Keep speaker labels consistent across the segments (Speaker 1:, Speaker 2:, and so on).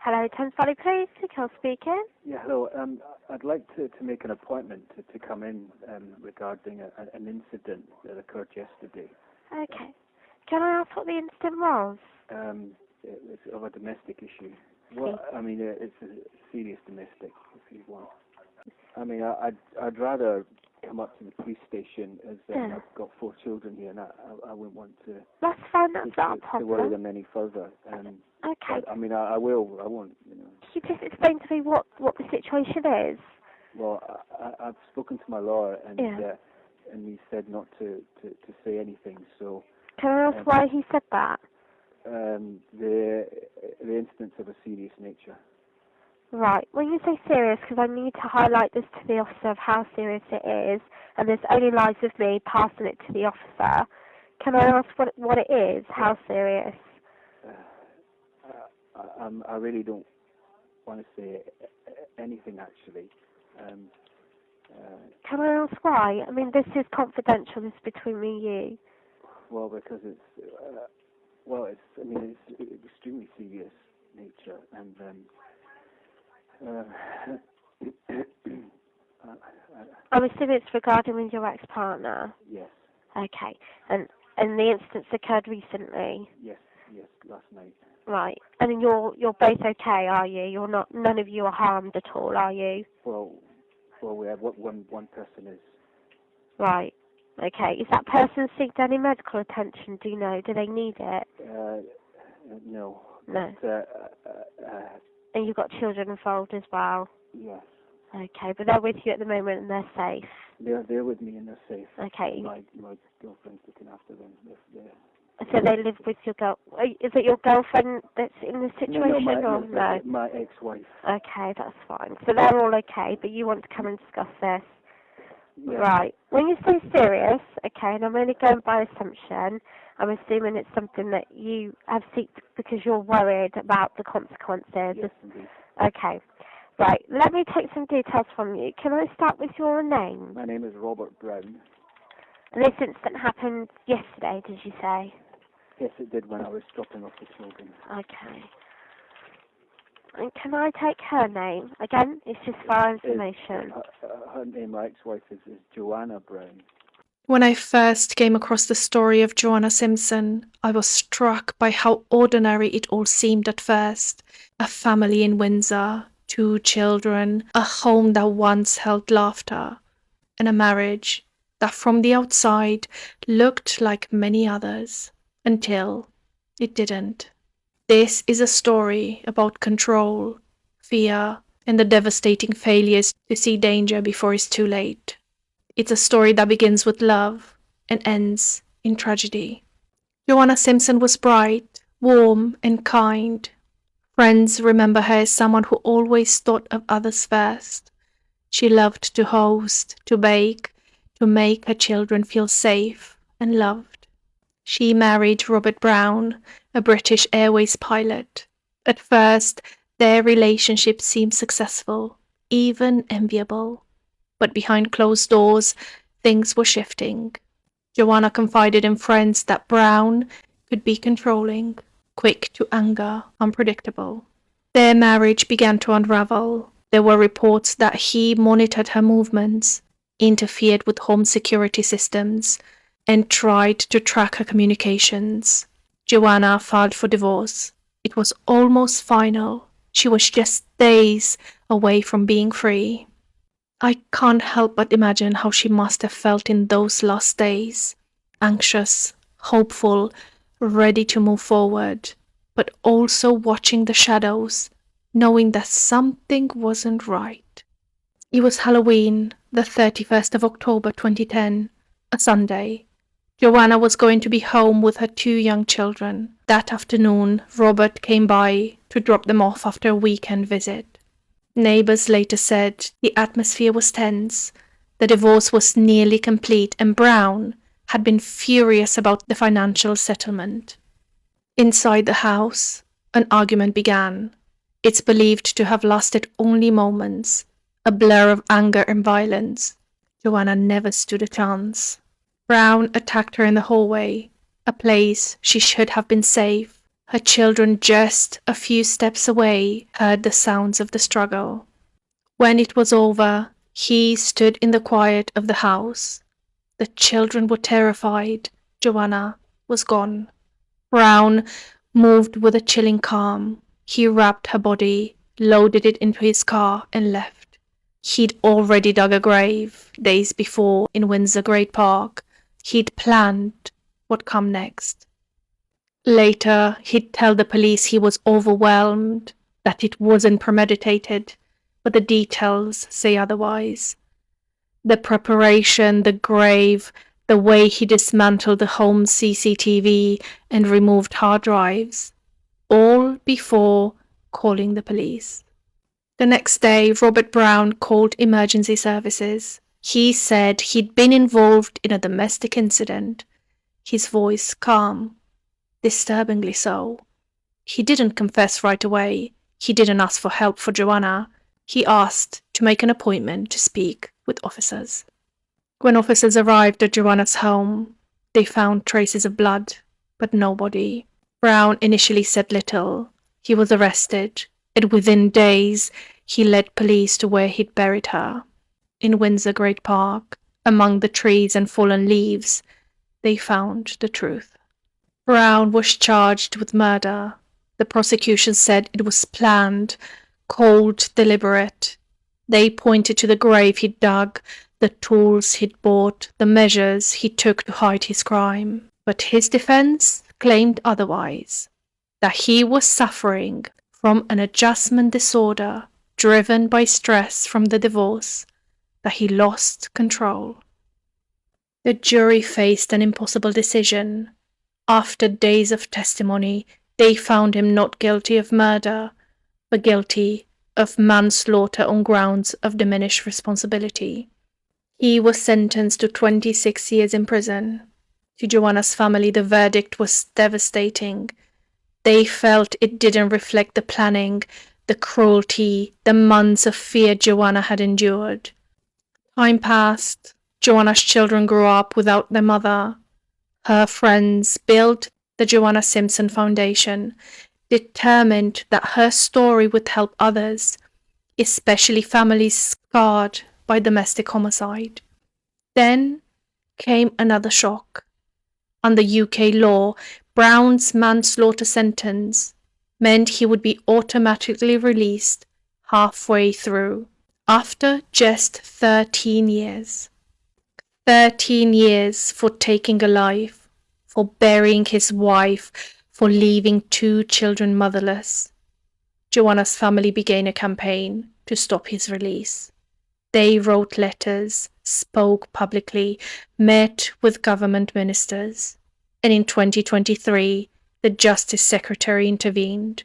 Speaker 1: Hello, Thames Valley Police, Nicole speaking.
Speaker 2: Yeah, hello. I'd like to make an appointment to come in regarding an incident that occurred yesterday.
Speaker 1: Okay. Can I ask what the incident was?
Speaker 2: It's of a domestic issue. Well, I mean, it's a serious domestic, if you want. I mean, I'd rather come up to the police station as I've got 4 children here, and I wouldn't want to.
Speaker 1: That's fine, that's not a
Speaker 2: to worry
Speaker 1: problem.
Speaker 2: them any further.
Speaker 1: Okay.
Speaker 2: But, I mean, I won't, you know.
Speaker 1: Can you just explain to me what the situation is?
Speaker 2: Well, I've spoken to my lawyer, and he said not to say anything. So.
Speaker 1: Can I ask why he said that?
Speaker 2: The incidents of a serious nature.
Speaker 1: Right. When you say serious, because I need to highlight this to the officer of how serious it is, and this only lies with me passing it to the officer. Can I ask what it is? How serious?
Speaker 2: I really don't want to say anything, actually.
Speaker 1: Can I ask why? I mean, this is confidential. This is between me and you.
Speaker 2: Well, because it's extremely serious nature, and
Speaker 1: I'm assuming it's regarding with your ex-partner.
Speaker 2: Yes.
Speaker 1: Okay, and the incidents occurred recently.
Speaker 2: Yes, last night.
Speaker 1: Right, and you're both okay, are you? You're not. None of you are harmed at all, are you?
Speaker 2: Well, we have one person is.
Speaker 1: Right. Okay. Is that person seeking any medical attention? Do you know? Do they need it?
Speaker 2: No.
Speaker 1: No.
Speaker 2: But,
Speaker 1: and you've got children involved as well?
Speaker 2: Yes.
Speaker 1: Okay, but they're with you at the moment and they're safe?
Speaker 2: They're with me and they're safe.
Speaker 1: Okay.
Speaker 2: My girlfriend's looking after them.
Speaker 1: So they live with your girl. Is it your girlfriend that's in this situation?
Speaker 2: No, my ex-wife.
Speaker 1: Okay, that's fine. So they're all okay, but you want to come and discuss this?
Speaker 2: Yeah.
Speaker 1: Right. When you say serious, okay, and I'm only going by assumption, I'm assuming it's something that you have seeked because you're worried about the consequences.
Speaker 2: Yes, indeed.
Speaker 1: Okay. Right. Let me take some details from you. Can I start with your name?
Speaker 2: My name is Robert Brown.
Speaker 1: And this incident happened yesterday, did you say?
Speaker 2: Yes, it did when I was dropping off the children.
Speaker 1: Okay. And can I take her name? Again, it's just for our information.
Speaker 2: Her name, my ex-wife, is Joanna Brown.
Speaker 3: When I first came across the story of Joanna Simpson, I was struck by how ordinary it all seemed at first. A family in Windsor, 2 children, a home that once held laughter, and a marriage that from the outside looked like many others, until it didn't. This is a story about control, fear, and the devastating failures to see danger before it's too late. It's a story that begins with love and ends in tragedy. Joanna Simpson was bright, warm, and kind. Friends remember her as someone who always thought of others first. She loved to host, to bake, to make her children feel safe and loved. She married Robert Brown, a British Airways pilot. At first, their relationship seemed successful, even enviable. But behind closed doors, things were shifting. Joanna confided in friends that Brown could be controlling, quick to anger, unpredictable. Their marriage began to unravel. There were reports that he monitored her movements, interfered with home security systems, and tried to track her communications. Joanna filed for divorce. It was almost final. She was just days away from being free. I can't help but imagine how she must have felt in those last days. Anxious, hopeful, ready to move forward, but also watching the shadows, knowing that something wasn't right. It was Halloween, the 31st of October 2010, a Sunday. Joanna was going to be home with her 2 young children. That afternoon, Robert came by to drop them off after a weekend visit. Neighbors later said the atmosphere was tense, the divorce was nearly complete, and Brown had been furious about the financial settlement. Inside the house, an argument began. It's believed to have lasted only moments, a blur of anger and violence. Joanna never stood a chance. Brown attacked her in the hallway, a place she should have been safe. Her children just a few steps away heard the sounds of the struggle. When it was over, he stood in the quiet of the house. The children were terrified. Joanna was gone. Brown moved with a chilling calm. He wrapped her body, loaded it into his car, and left. He'd already dug a grave days before in Windsor Great Park. He'd planned what come next. Later, he'd tell the police he was overwhelmed, that it wasn't premeditated, but the details say otherwise. The preparation, the grave, the way he dismantled the home CCTV and removed hard drives, all before calling the police. The next day, Robert Brown called emergency services. He said he'd been involved in a domestic incident, his voice calm, disturbingly so. He didn't confess right away. He didn't ask for help for Joanna. He asked to make an appointment to speak with officers. When officers arrived at Joanna's home, they found traces of blood, but no body. Brown initially said little. He was arrested, and within days he led police to where he'd buried her. In Windsor Great Park, among the trees and fallen leaves, they found the truth. Brown was charged with murder. The prosecution said it was planned, cold, deliberate. They pointed to the grave he'd dug, the tools he'd bought, the measures he took to hide his crime. But his defense claimed otherwise, that he was suffering from an adjustment disorder driven by stress from the divorce, that he lost control. The jury faced an impossible decision. After days of testimony, they found him not guilty of murder, but guilty of manslaughter on grounds of diminished responsibility. He was sentenced to 26 years in prison. To Joanna's family, the verdict was devastating. They felt it didn't reflect the planning, the cruelty, the months of fear Joanna had endured. Time passed. Joanna's children grew up without their mother. Her friends built the Joanna Simpson Foundation, determined that her story would help others, especially families scarred by domestic homicide. Then came another shock. Under UK law, Brown's manslaughter sentence meant he would be automatically released halfway through, after just 13 years. 13 years for taking a life, for burying his wife, for leaving 2 children motherless. Joanna's family began a campaign to stop his release. They wrote letters, spoke publicly, met with government ministers, and in 2023, the Justice Secretary intervened,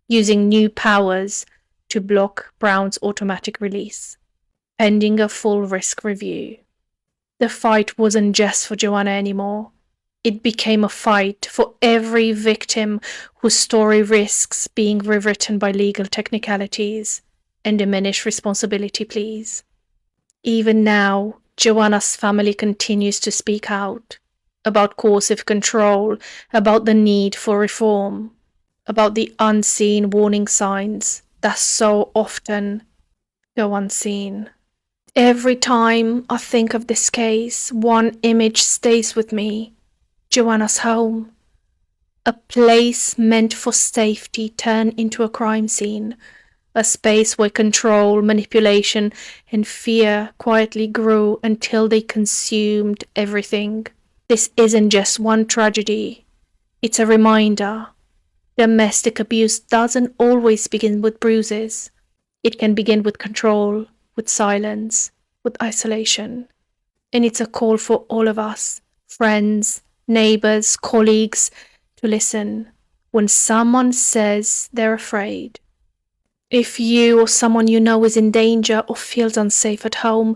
Speaker 3: using new powers to block Brown's automatic release, pending a full risk review. The fight wasn't just for Joanna anymore. It became a fight for every victim whose story risks being rewritten by legal technicalities and diminished responsibility pleas. Even now, Joanna's family continues to speak out about coercive control, about the need for reform, about the unseen warning signs that so often go unseen. Every time I think of this case, one image stays with me. Joanna's home. A place meant for safety turned into a crime scene. A space where control, manipulation, and fear quietly grew until they consumed everything. This isn't just one tragedy. It's a reminder. Domestic abuse doesn't always begin with bruises. It can begin with control, with silence, with isolation. And it's a call for all of us, friends, neighbors, colleagues, to listen when someone says they're afraid. If you or someone you know is in danger or feels unsafe at home,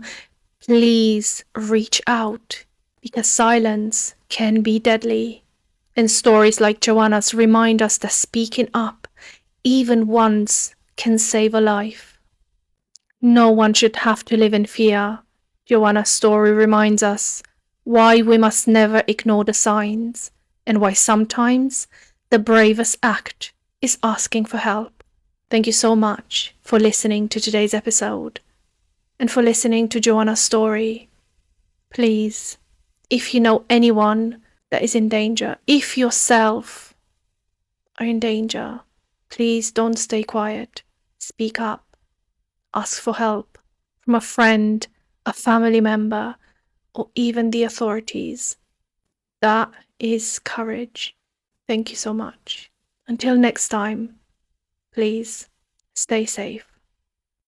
Speaker 3: please reach out, because silence can be deadly. And stories like Joanna's remind us that speaking up, even once, can save a life. No one should have to live in fear. Joanna's story reminds us why we must never ignore the signs, and why sometimes The bravest act is asking for help. Thank you so much for listening to today's episode and for listening to Joanna's story. Please, if you know anyone that is in danger, if yourself are in danger, please don't stay quiet. Speak up. Ask for help from a friend, a family member, or even the authorities. That is courage. Thank you so much. Until next time, please stay safe.